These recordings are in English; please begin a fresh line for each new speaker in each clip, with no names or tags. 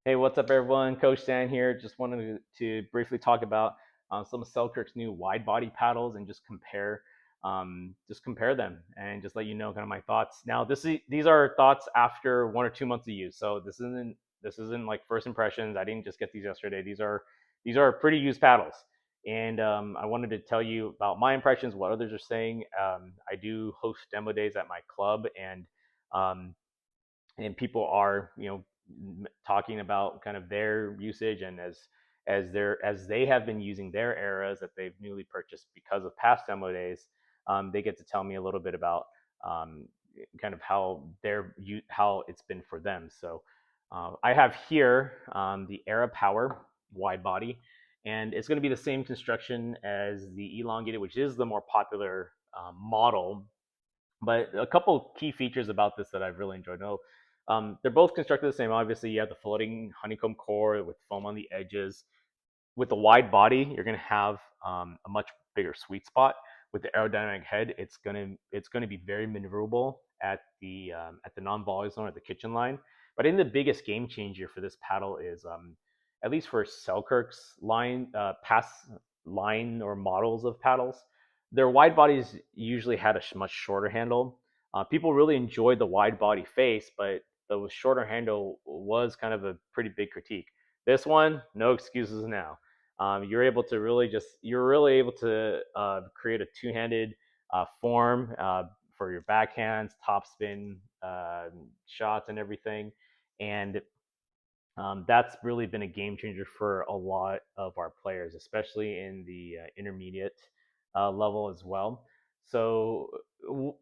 Hey, what's up, everyone? Coach Stan here. Just wanted to briefly talk about some of Selkirk's new wide body paddles and just compare them and just let you know kind of my thoughts. Now, these are thoughts after 1 or 2 months of use, so this isn't like first impressions. I didn't just get these yesterday. These are pretty used paddles, and I wanted to tell you about my impressions, what others are saying. I do host demo days at my club, um, and people are talking about kind of their usage, and as they have been using their eras that they've newly purchased because of past demo days. They get to tell me a little bit about um, kind of how it's been for them. So I have here the Era Power wide body, and it's going to be the same construction as the elongated, which is the more popular model. But a couple key features about this that I've really enjoyed. No, they're both constructed the same. Obviously, you have the floating honeycomb core with foam on the edges. With the wide body, you're going to have a much bigger sweet spot. With the aerodynamic head, it's going to be very maneuverable at the non-volley zone, at the kitchen line. But I think the biggest game changer for this paddle is, at least for Selkirk's past line or models of paddles, their wide bodies usually had a much shorter handle. People really enjoyed the wide body face, but the shorter handle was kind of a pretty big critique. This one, no excuses now. You're really able to create a two-handed form for your backhands, topspin shots, and everything. And that's really been a game changer for a lot of our players, especially in the intermediate level as well. So w-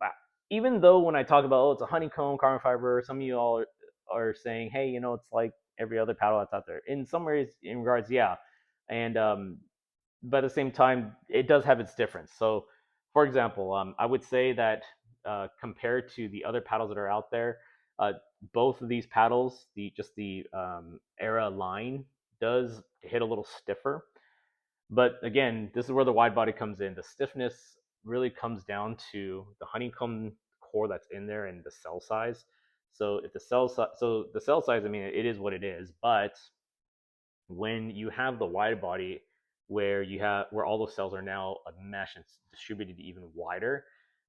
even though when I talk about, it's a honeycomb carbon fiber, some of you all are saying, hey, it's like every other paddle that's out there. In some ways, in regards, yeah, and but at the same time, it does have its difference. So, for example, I would say that compared to the other paddles that are out there, uh, both of these paddles, the Era line, does hit a little stiffer. But again, this is where the wide body comes in. The stiffness really comes down to the honeycomb core that's in there and the cell size. So the cell size, I mean, it is what it is. But when you have the wide body, where all those cells are now a mesh and distributed even wider,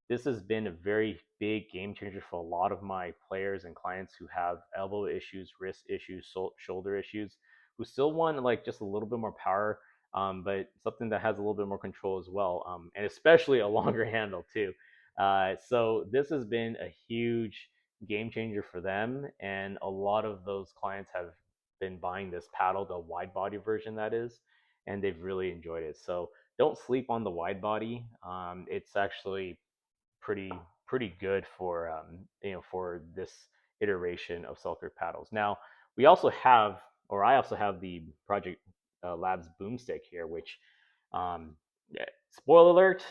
this has been a very big game changer for a lot of my players and clients who have elbow issues, wrist issues, shoulder issues, who still want like just a little bit more power, but something that has a little bit more control as well, and especially a longer handle too. So this has been a huge game changer for them, and a lot of those clients have been buying this paddle, the wide body version that is, and they've really enjoyed it. So don't sleep on the wide body. It's actually pretty pretty good for for this iteration of Selkirk paddles. Now we also have, or I also have the Project Labs Boomstick here, which, yeah, spoiler alert,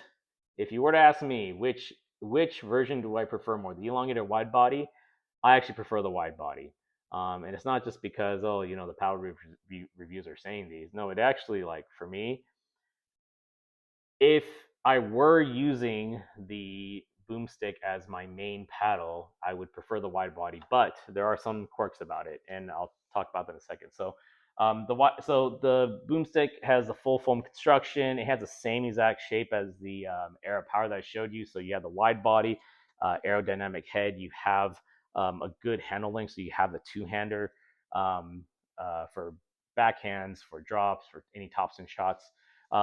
if you were to ask me which version do I prefer more, the elongated or wide body, I actually prefer the wide body. And it's not just because, oh, the paddle reviews are saying these. No, it actually, like, for me, if I were using the boomstick as my main paddle, I would prefer the wide body, but there are some quirks about it, and I'll talk about that in a second. So the boomstick has the full foam construction. It has the same exact shape as the Era Power that I showed you. So you have the wide body, aerodynamic head. You have a good handle length, so you have the two-hander um, for backhands, for drops, for any topspin shots.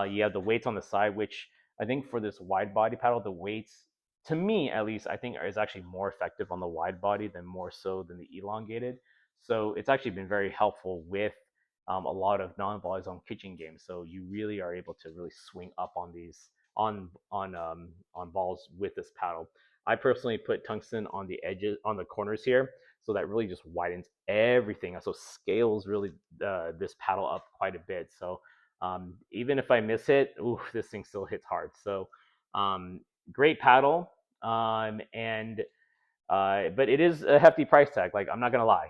You have the weights on the side, which I think for this wide body paddle, the weights, to me at least, I think is actually more effective on the wide body than more so than the elongated. So it's actually been very helpful with a lot of non-volley zone kitchen games. So you really are able to really swing up on these on balls with this paddle. I personally put tungsten on the edges, on the corners here, so that really just widens everything. So scales really this paddle up quite a bit. So even if I miss it, ooh, this thing still hits hard. So great paddle, and but it is a hefty price tag. Like, I'm not gonna lie.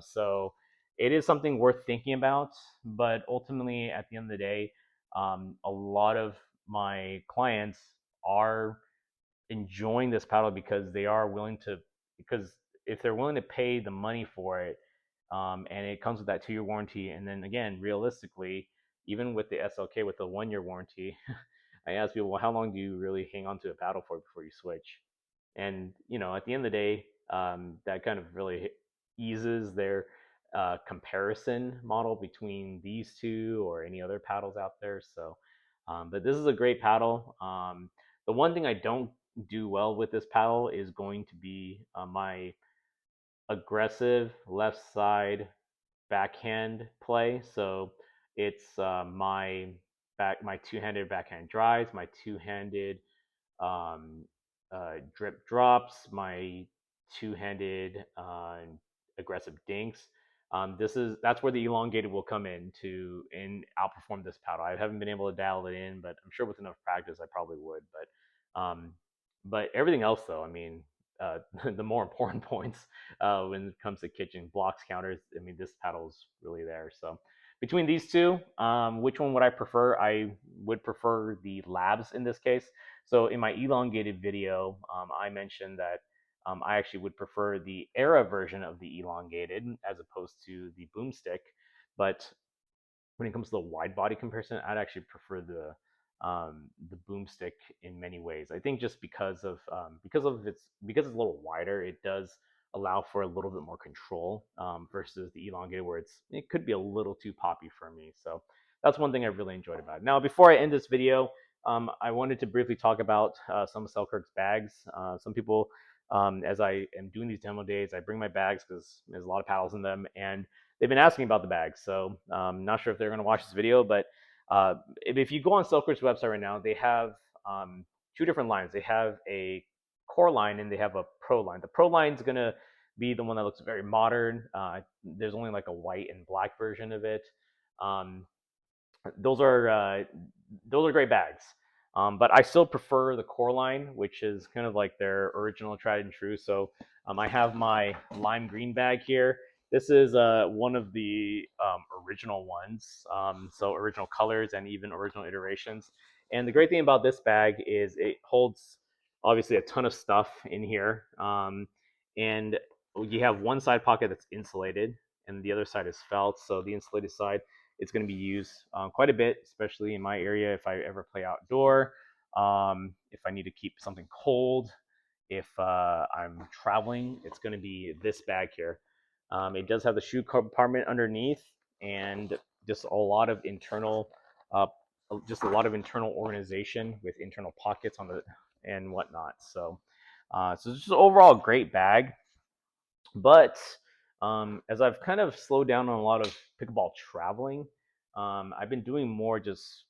So it is something worth thinking about. But ultimately, at the end of the day, a lot of my clients are enjoying this paddle because they are willing to. Because if they're willing to pay the money for it, and it comes with that 2-year warranty. And then again, realistically, even with the SLK with the 1-year warranty, I ask people, well, how long do you really hang on to a paddle for before you switch? And at the end of the day, that kind of really eases their comparison model between these two or any other paddles out there. So, but this is a great paddle. The one thing I don't do well with this paddle is going to be my aggressive left side backhand play. So it's my two-handed backhand drives, my two-handed um, drip drops, my two-handed aggressive dinks. That's where the elongated will come in to and outperform this paddle. I haven't been able to dial it in, but I'm sure with enough practice I probably would. But everything else though, I mean, the more important points when it comes to kitchen blocks counters, I mean, this paddle is really there. So between these two, which one would I prefer? I would prefer the Labs in this case. So in my elongated video, I mentioned that I actually would prefer the Era version of the elongated as opposed to the Boomstick. But when it comes to the wide body comparison, I'd actually prefer the Boomstick in many ways. I think just because it's a little wider, it does allow for a little bit more control versus the elongated, where it could be a little too poppy for me. So that's one thing I really enjoyed about it. Now, before I end this video, I wanted to briefly talk about some of Selkirk's bags. Some people, as I am doing these demo days, I bring my bags because there's a lot of paddles in them, and they've been asking about the bags. So not sure if they're going to watch this video, but if you go on Selkirk's website right now, they have two different lines. They have a core line and they have a pro line. The pro line is going to be the one that looks very modern. There's only like a white and black version of it. Um, those are uh, those are great bags. But I still prefer the core line, which is kind of like their original tried and true. So I have my lime green bag here. This is one of the original ones, so original colors and even original iterations. And the great thing about this bag is it holds obviously a ton of stuff in here. And you have one side pocket that's insulated, and the other side is felt. So the insulated side, it's going to be used quite a bit, especially in my area if I ever play outdoor, if I need to keep something cold, if I'm traveling, it's going to be this bag here. It does have the shoe compartment underneath, and just a lot of internal, uh, just a lot of internal organization with internal pockets on the and whatnot. So it's just overall a great bag. But as I've kind of slowed down on a lot of pickleball traveling, I've been doing more just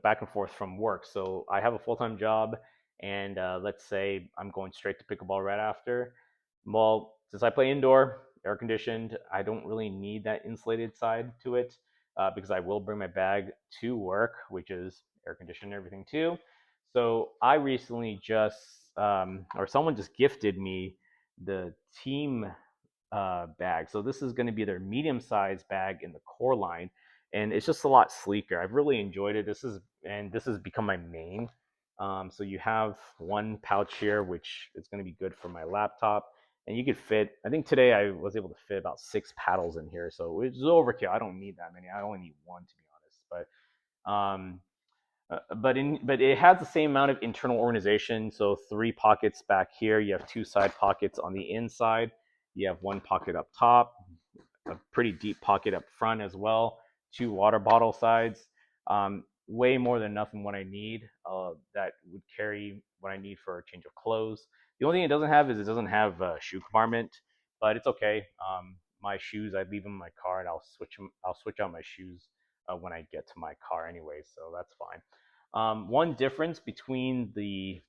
back and forth from work. So I have a full-time job, and let's say I'm going straight to pickleball right after. Well, since I play indoor, air conditioned, I don't really need that insulated side to it because I will bring my bag to work, which is air conditioned and everything too. So I recently or someone just gifted me the team bag. So this is going to be their medium-sized bag in the core line, and it's just a lot sleeker. I've really enjoyed it. This has become my main. So you have one pouch here, which is going to be good for my laptop, and you could fit. I think today I was able to fit about 6 paddles in here, so it's overkill. I don't need that many. I only need one to be honest, but it has the same amount of internal organization. So 3 pockets back here. You have 2 side pockets on the inside. You have 1 pocket up top, a pretty deep pocket up front as well. 2 water bottle sides. Way more than enough in what I need. That would carry what I need for a change of clothes. The only thing it doesn't have is it doesn't have a shoe compartment, but it's okay. My shoes, I leave them in my car, and I'll switch out my shoes when I get to my car anyway, so that's fine. One difference between the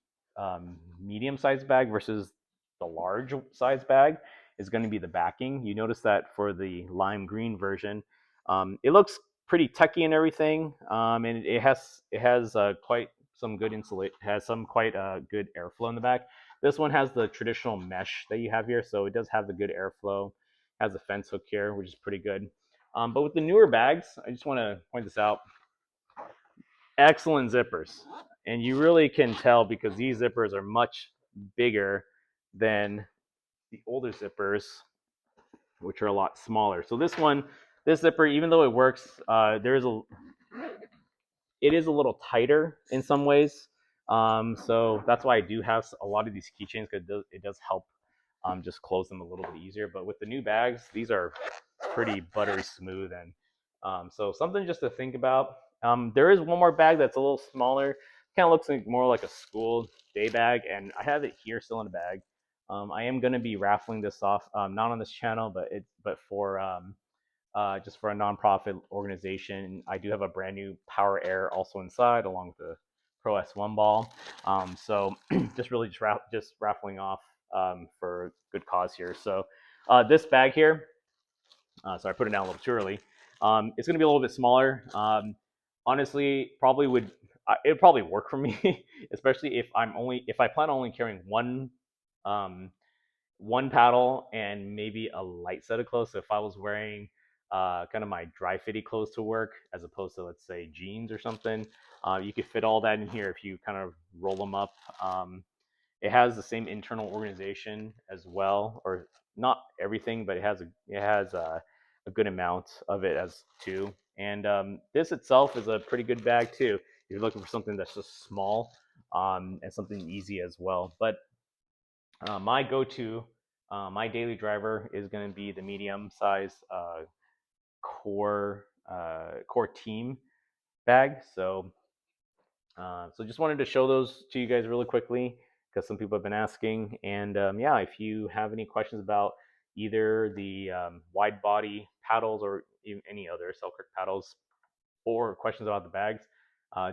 medium-sized bag versus the large size bag is going to be the backing. You notice that for the lime green version, it looks pretty techy and everything, and it has quite some good insulate, has some quite good airflow in the back. This one has the traditional mesh that you have here, so it does have the good airflow. Has a fence hook here, which is pretty good. But with the newer bags, I just want to point this out. Excellent zippers, and you really can tell because these zippers are much bigger than the older zippers. which are a lot smaller. So this zipper, even though it works, it is a little tighter in some ways. So that's why I do have a lot of these keychains, because it does help just close them a little bit easier. But with the new bags, these are pretty buttery smooth, and so something just to think about. There is one more bag that's a little smaller. Kind of looks like more like a school day bag, and I have it here still in a bag. I am going to be raffling this off, not on this channel, but for just for a nonprofit organization. I do have a brand new Power Air also inside, along with the Pro S1 ball. So just really just raffling off for good cause here. So this bag here, sorry, I put it down a little too early. It's going to be a little bit smaller. Honestly, probably would it would probably work for me, especially if I plan on only carrying um, one paddle and maybe a light set of clothes. So if I was wearing kind of my dry fitty clothes to work, as opposed to, let's say, jeans or something, you could fit all that in here if you kind of roll them up. It has the same internal organization as well, or not everything, but it has a good amount of it as too. And this itself is a pretty good bag too. If you're looking for something that's just small and something easy as well. But my go-to, my daily driver is going to be the medium size core team bag. So just wanted to show those to you guys really quickly, because some people have been asking. And yeah, if you have any questions about either the wide body paddles or even any other Selkirk paddles, or questions about the bags,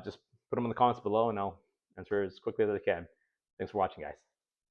just put them in the comments below, and I'll answer as quickly as I can. Thanks for watching, guys.